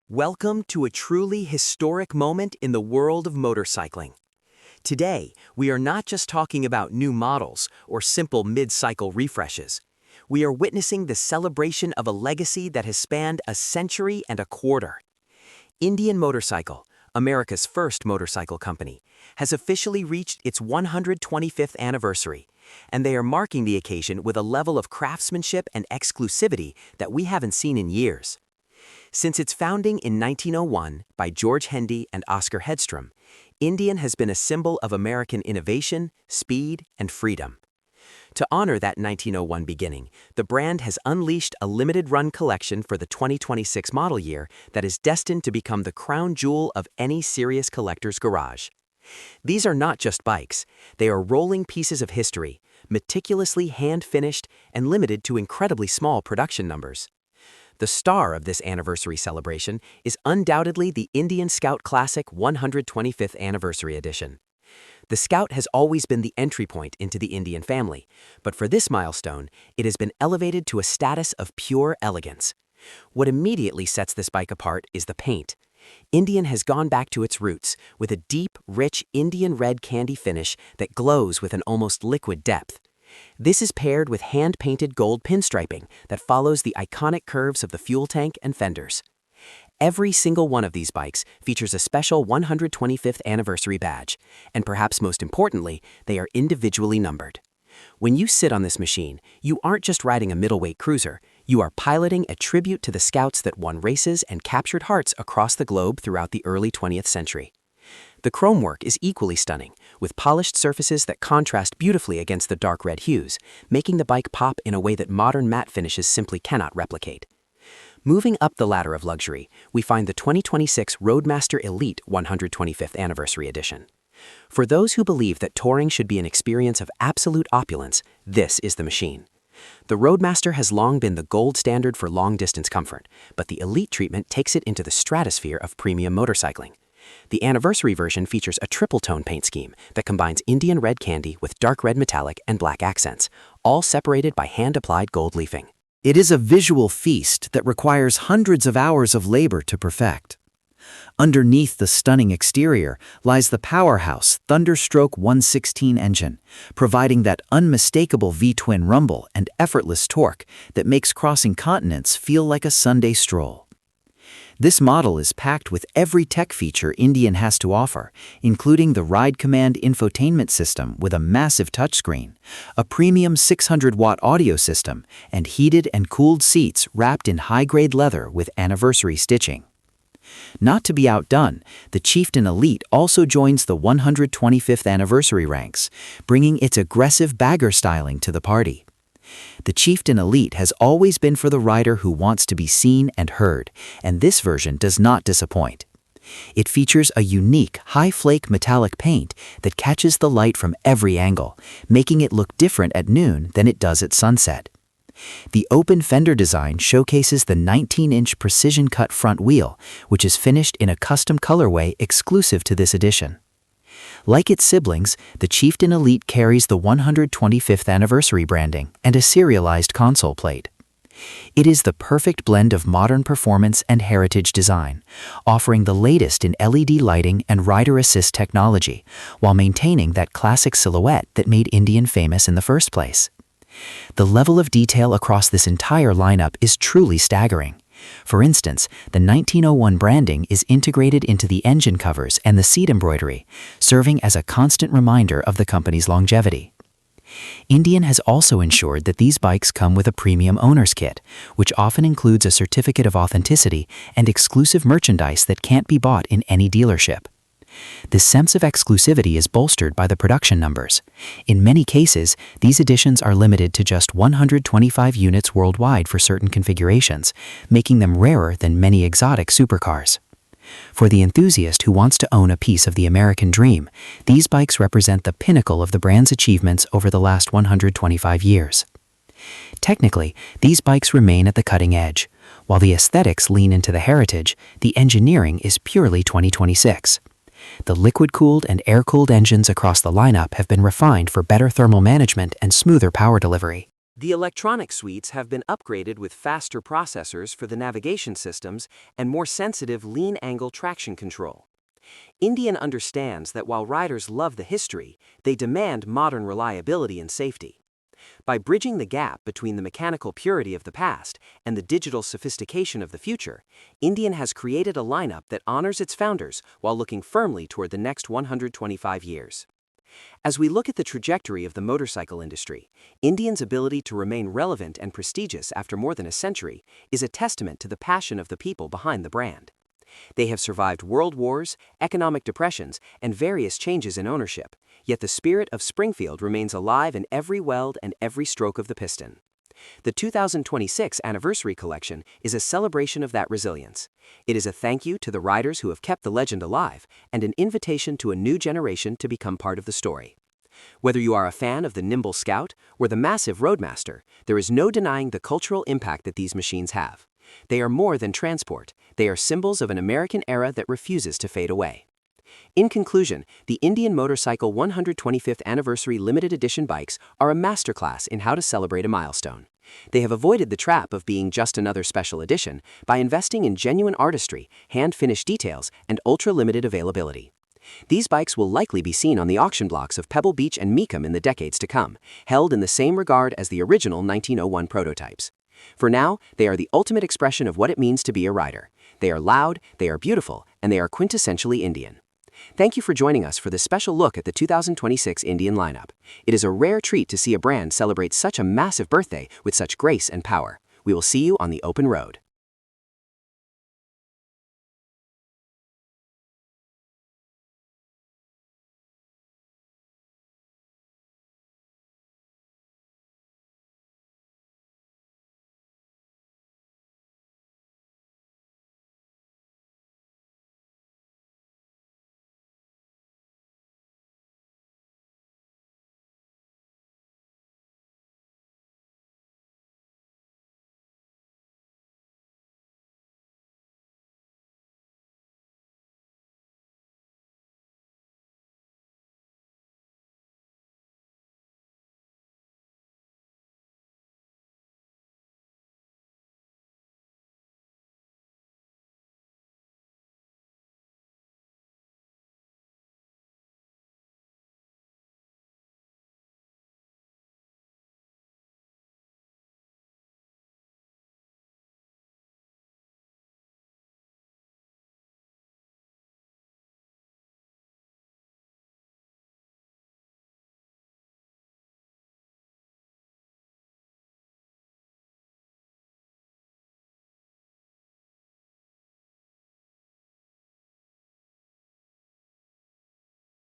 Welcome to a truly historic moment in the world of motorcycling. Today, we are not just talking about new models or simple mid-cycle refreshes. We are witnessing the celebration of a legacy that has spanned a century and a quarter. Indian Motorcycle, America's first motorcycle company, has officially reached its 125th anniversary, and they are marking the occasion with a level of craftsmanship and exclusivity that we haven't seen in years. Since its founding in 1901 by George Hendee and Oscar Hedstrom, Indian has been a symbol of American innovation, speed, and freedom. To honor that 1901 beginning, the brand has unleashed a limited-run collection for the 2026 model year that is destined to become the crown jewel of any serious collector's garage. These are not just bikes, they are rolling pieces of history, meticulously hand-finished and limited to incredibly small production numbers. The star of this anniversary celebration is undoubtedly the Indian Scout Classic 125th Anniversary Edition. The Scout has always been the entry point into the Indian family, but for this milestone, it has been elevated to a status of pure elegance. What immediately sets this bike apart is the paint. Indian has gone back to its roots with a deep, rich Indian red candy finish that glows with an almost liquid depth. This is paired with hand-painted gold pinstriping that follows the iconic curves of the fuel tank and fenders. Every single one of these bikes features a special 125th anniversary badge, and perhaps most importantly, they are individually numbered. When you sit on this machine, you aren't just riding a middleweight cruiser, you are piloting a tribute to the scouts that won races and captured hearts across the globe throughout the early 20th century. The chrome work is equally stunning, with polished surfaces that contrast beautifully against the dark red hues, making the bike pop in a way that modern matte finishes simply cannot replicate. Moving up the ladder of luxury, we find the 2026 Roadmaster Elite 125th Anniversary Edition. For those who believe that touring should be an experience of absolute opulence, this is the machine. The Roadmaster has long been the gold standard for long-distance comfort, but the Elite treatment takes it into the stratosphere of premium motorcycling. The anniversary version features a triple-tone paint scheme that combines Indian red candy with dark red metallic and black accents, all separated by hand-applied gold leafing. It is a visual feast that requires hundreds of hours of labor to perfect. Underneath the stunning exterior lies the powerhouse Thunderstroke 116 engine, providing that unmistakable V-twin rumble and effortless torque that makes crossing continents feel like a Sunday stroll. This model is packed with every tech feature Indian has to offer, including the Ride Command infotainment system with a massive touchscreen, a premium 600-watt audio system, and heated and cooled seats wrapped in high-grade leather with anniversary stitching. Not to be outdone, the Chieftain Elite also joins the 125th anniversary ranks, bringing its aggressive bagger styling to the party. The Chieftain Elite has always been for the rider who wants to be seen and heard, and this version does not disappoint. It features a unique, high-flake metallic paint that catches the light from every angle, making it look different at noon than it does at sunset. The open fender design showcases the 19-inch precision-cut front wheel, which is finished in a custom colorway exclusive to this edition. Like its siblings, the Chieftain Elite carries the 125th anniversary branding and a serialized console plate. It is the perfect blend of modern performance and heritage design, offering the latest in LED lighting and rider assist technology, while maintaining that classic silhouette that made Indian famous in the first place. The level of detail across this entire lineup is truly staggering. For instance, the 1901 branding is integrated into the engine covers and the seat embroidery, serving as a constant reminder of the company's longevity. Indian has also ensured that these bikes come with a premium owner's kit, which often includes a certificate of authenticity and exclusive merchandise that can't be bought in any dealership. This sense of exclusivity is bolstered by the production numbers. In many cases, these editions are limited to just 125 units worldwide for certain configurations, making them rarer than many exotic supercars. For the enthusiast who wants to own a piece of the American dream, these bikes represent the pinnacle of the brand's achievements over the last 125 years. Technically, these bikes remain at the cutting edge. While the aesthetics lean into the heritage, the engineering is purely 2026. The liquid-cooled and air-cooled engines across the lineup have been refined for better thermal management and smoother power delivery. The electronic suites have been upgraded with faster processors for the navigation systems and more sensitive lean-angle traction control. Indian understands that while riders love the history, they demand modern reliability and safety. By bridging the gap between the mechanical purity of the past and the digital sophistication of the future, Indian has created a lineup that honors its founders while looking firmly toward the next 125 years. As we look at the trajectory of the motorcycle industry, Indian's ability to remain relevant and prestigious after more than a century is a testament to the passion of the people behind the brand. They have survived world wars, economic depressions, and various changes in ownership, yet the spirit of Springfield remains alive in every weld and every stroke of the piston. The 2026 Anniversary Collection is a celebration of that resilience. It is a thank you to the riders who have kept the legend alive and an invitation to a new generation to become part of the story. Whether you are a fan of the nimble Scout or the massive Roadmaster, there is no denying the cultural impact that these machines have. They are more than transport. They are symbols of an American era that refuses to fade away. In conclusion, the Indian Motorcycle 125th Anniversary Limited Edition bikes are a masterclass in how to celebrate a milestone. They have avoided the trap of being just another special edition by investing in genuine artistry, hand-finished details, and ultra-limited availability. These bikes will likely be seen on the auction blocks of Pebble Beach and Mecum in the decades to come, held in the same regard as the original 1901 prototypes. For now, they are the ultimate expression of what it means to be a rider. They are loud, they are beautiful, and they are quintessentially Indian. Thank you for joining us for this special look at the 2026 Indian lineup. It is a rare treat to see a brand celebrate such a massive birthday with such grace and power. We will see you on the open road.